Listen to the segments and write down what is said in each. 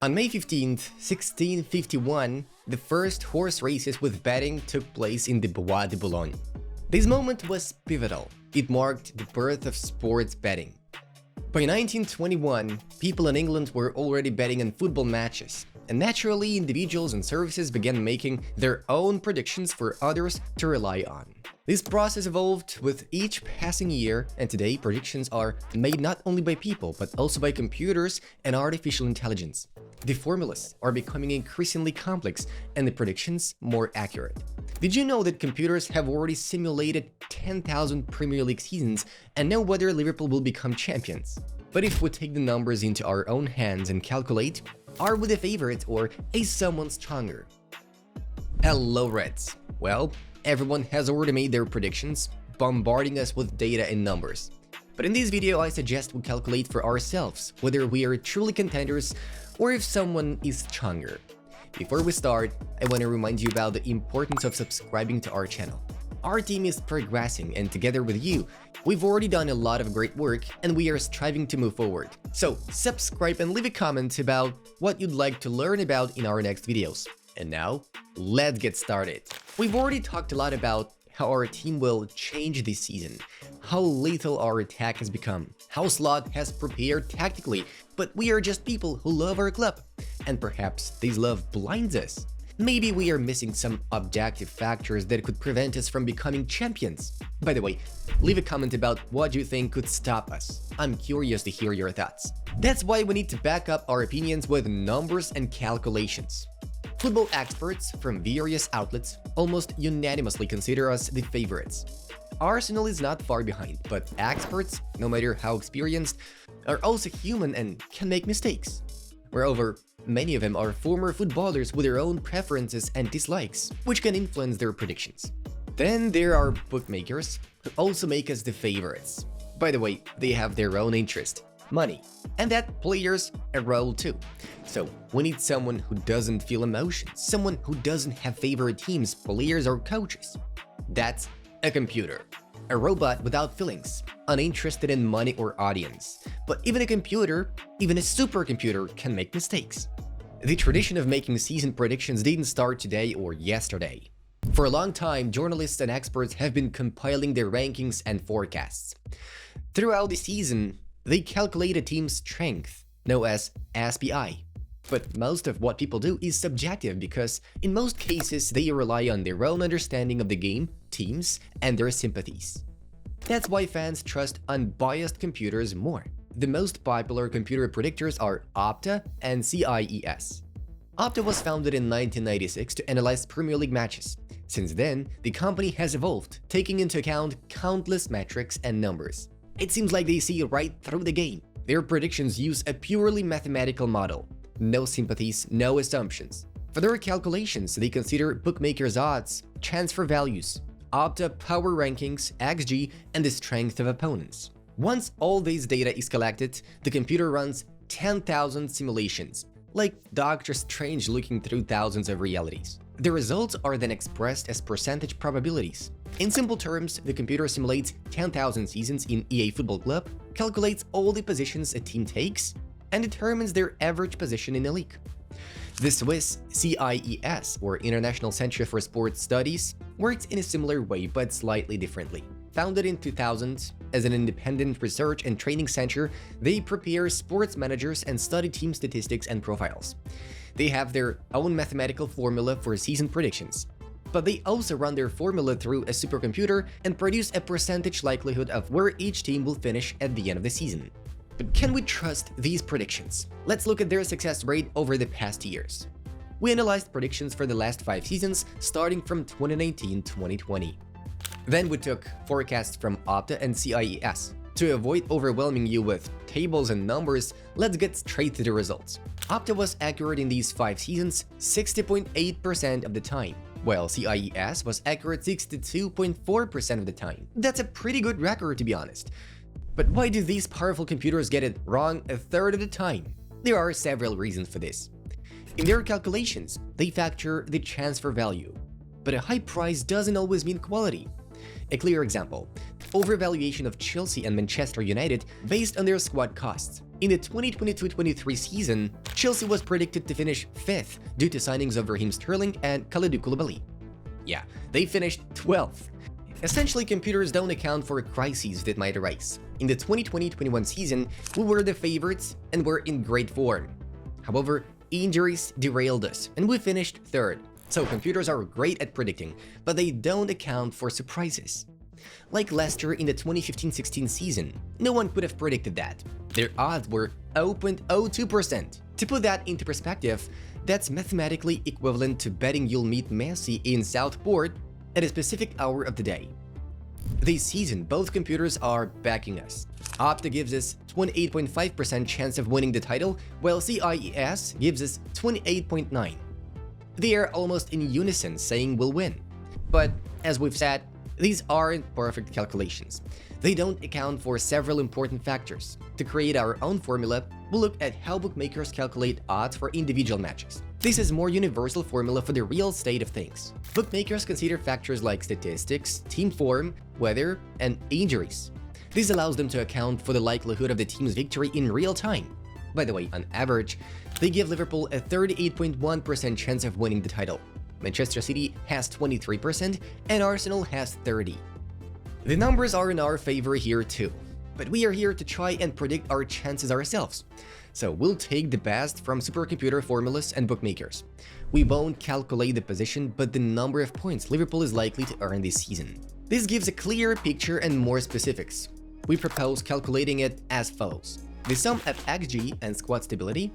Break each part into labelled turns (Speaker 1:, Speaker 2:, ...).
Speaker 1: On May 15, 1651, the first horse races with betting took place in the Bois de Boulogne. This moment was pivotal. It marked the birth of sports betting. By 1921, people in England were already betting on football matches, and naturally individuals and services began making their own predictions for others to rely on. This process evolved with each passing year, and today predictions are made not only by people but also by computers and artificial intelligence. The formulas are becoming increasingly complex and the predictions more accurate. Did you know that computers have already simulated 10,000 Premier League seasons and know whether Liverpool will become champions? But if we take the numbers into our own hands and calculate, are we the favorite or is someone stronger? Hello Reds! Well, everyone has already made their predictions, bombarding us with data and numbers. But in this video I suggest we calculate for ourselves whether we are truly contenders or if someone is stronger. Before we start, I want to remind you about the importance of subscribing to our channel. Our team is progressing and together with you, we've already done a lot of great work and we are striving to move forward. So subscribe and leave a comment about what you'd like to learn about in our next videos. And now, let's get started. We've already talked a lot about how our team will change this season, how lethal our attack has become, how Slot has prepared tactically, but we are just people who love our club, and perhaps this love blinds us. Maybe we are missing some objective factors that could prevent us from becoming champions. By the way, leave a comment about what you think could stop us. I'm curious to hear your thoughts. That's why we need to back up our opinions with numbers and calculations. Football experts from various outlets almost unanimously consider us the favorites. Arsenal is not far behind, but experts, no matter how experienced, are also human and can make mistakes. Moreover, many of them are former footballers with their own preferences and dislikes, which can influence their predictions. Then there are bookmakers, who also make us the favorites. By the way, they have their own interest, money, and that players a role too. So we need someone who doesn't feel emotions, someone who doesn't have favorite teams, players or coaches. That's a computer. A robot without feelings, uninterested in money or audience. But even a computer, even a supercomputer can make mistakes. The tradition of making season predictions didn't start today or yesterday. For a long time, journalists and experts have been compiling their rankings and forecasts. Throughout the season, they calculate a team's strength, known as SPI. But most of what people do is subjective because, in most cases, they rely on their own understanding of the game, teams, and their sympathies. That's why fans trust unbiased computers more. The most popular computer predictors are Opta and CIES. Opta was founded in 1996 to analyze Premier League matches. Since then, the company has evolved, taking into account countless metrics and numbers. It seems like they see right through the game. Their predictions use a purely mathematical model. No sympathies, no assumptions. For their calculations, they consider bookmakers' odds, transfer values, Opta power rankings, XG, and the strength of opponents. Once all this data is collected, the computer runs 10,000 simulations, like Doctor Strange looking through thousands of realities. The results are then expressed as percentage probabilities. In simple terms, the computer simulates 10,000 seasons in EA Football Club, calculates all the positions a team takes, and determines their average position in a league. The Swiss CIES, or International Center for Sports Studies, works in a similar way but slightly differently. Founded in 2000 as an independent research and training center, they prepare sports managers and study team statistics and profiles. They have their own mathematical formula for season predictions, but they also run their formula through a supercomputer and produce a percentage likelihood of where each team will finish at the end of the season. But can we trust these predictions? Let's look at their success rate over the past years. We analyzed predictions for the last 5 seasons, starting from 2019-2020. Then we took forecasts from Opta and CIES. To avoid overwhelming you with tables and numbers, let's get straight to the results. Opta was accurate in these 5 seasons 60.8% of the time, while CIES was accurate 62.4% of the time. That's a pretty good record, to be honest. But why do these powerful computers get it wrong a third of the time? There are several reasons for this. In their calculations, they factor the transfer value. But a high price doesn't always mean quality. A clear example, overvaluation of Chelsea and Manchester United based on their squad costs. In the 2022-23 season, Chelsea was predicted to finish 5th due to signings of Raheem Sterling and Kalidou Koulibaly. Yeah, they finished 12th. Essentially, computers don't account for crises that might arise. In the 2020-21 season, we were the favorites and were in great form. However, injuries derailed us, and we finished 3rd. So computers are great at predicting, but they don't account for surprises. Like Leicester in the 2015-16 season, no one could have predicted that. Their odds were 0.02%. To put that into perspective, that's mathematically equivalent to betting you'll meet Messi in Southport at a specific hour of the day. This season, both computers are backing us. Opta gives us 28.5% chance of winning the title, while CIES gives us 28.9%. They are almost in unison saying we'll win. But as we've said, these aren't perfect calculations. They don't account for several important factors. To create our own formula, we'll look at how bookmakers calculate odds for individual matches. This is a more universal formula for the real state of things. Bookmakers consider factors like statistics, team form, weather, and injuries. This allows them to account for the likelihood of the team's victory in real time. By the way, on average, they give Liverpool a 38.1% chance of winning the title. Manchester City has 23% and Arsenal has 30%. The numbers are in our favor here too, but we are here to try and predict our chances ourselves. So we'll take the best from supercomputer formulas and bookmakers. We won't calculate the position, but the number of points Liverpool is likely to earn this season. This gives a clearer picture and more specifics. We propose calculating it as follows: the sum of XG and squad stability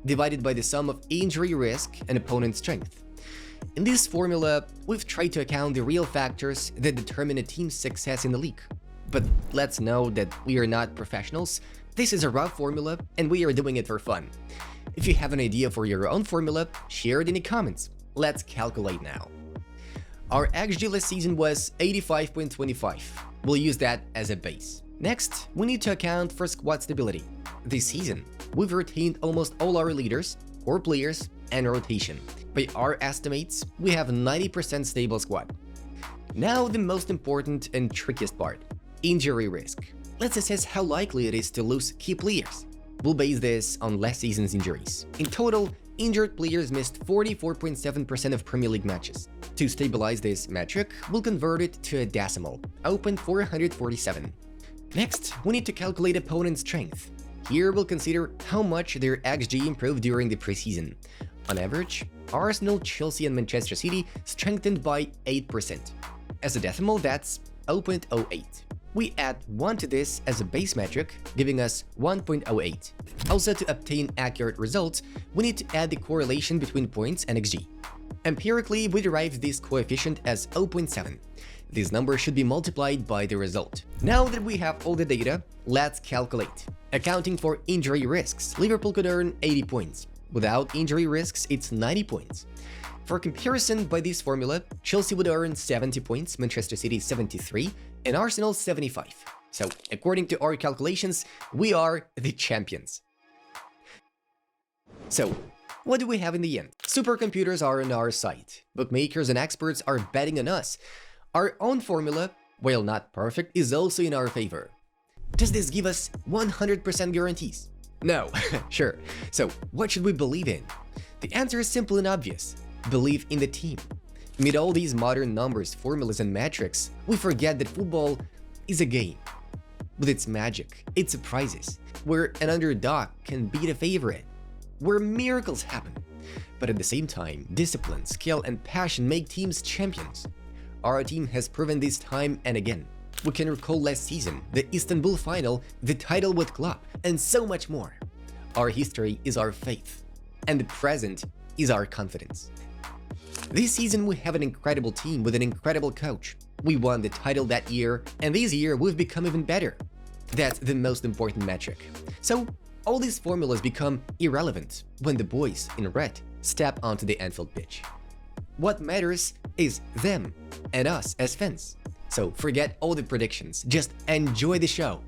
Speaker 1: divided by the sum of injury risk and opponent strength. In this formula, we've tried to account the real factors that determine a team's success in the league. But let's know that we are not professionals. This is a rough formula and we are doing it for fun. If you have an idea for your own formula, share it in the comments. Let's calculate now. Our XG last season was 85.25. We'll use that as a base. Next, we need to account for squad stability. This season, we've retained almost all our leaders, core players, and rotation. By our estimates, we have a 90% stable squad. Now the most important and trickiest part: injury risk. Let's assess how likely it is to lose key players. We'll base this on last season's injuries. In total, injured players missed 44.7% of Premier League matches. To stabilize this metric, we'll convert it to a decimal, 0.447. Next, we need to calculate opponent's strength. Here we'll consider how much their XG improved during the preseason. On average, Arsenal, Chelsea, and Manchester City strengthened by 8%. As a decimal, that's 0.08. We add 1 to this as a base metric, giving us 1.08. Also, to obtain accurate results, we need to add the correlation between points and XG. Empirically, we derived this coefficient as 0.7. This number should be multiplied by the result. Now that we have all the data, let's calculate. Accounting for injury risks, Liverpool could earn 80 points. Without injury risks, it's 90 points. For comparison, by this formula, Chelsea would earn 70 points, Manchester City 73, and Arsenal 75. So, according to our calculations, we are the champions. So, what do we have in the end? Supercomputers are on our side. Bookmakers and experts are betting on us. Our own formula, while not perfect, is also in our favor. Does this give us 100% guarantees? No, sure. So, what should we believe in? The answer is simple and obvious. Believe in the team. Amid all these modern numbers, formulas, and metrics, we forget that football is a game. With its magic, its surprises, where an underdog can beat a favorite, where miracles happen. But at the same time, discipline, skill, and passion make teams champions. Our team has proven this time and again. We can recall last season, the Istanbul final, the title with Klopp, and so much more. Our history is our faith, and the present is our confidence. This season we have an incredible team with an incredible coach. We won the title that year, and this year we've become even better. That's the most important metric. So, all these formulas become irrelevant when the boys in red step onto the Anfield pitch. What matters is them and us as fans. So forget all the predictions, just enjoy the show.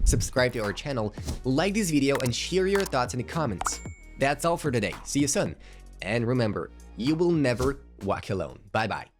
Speaker 1: Subscribe to our channel, like this video, and share your thoughts in the comments. That's all for today. See you soon. And remember, you will never walk alone. Bye bye.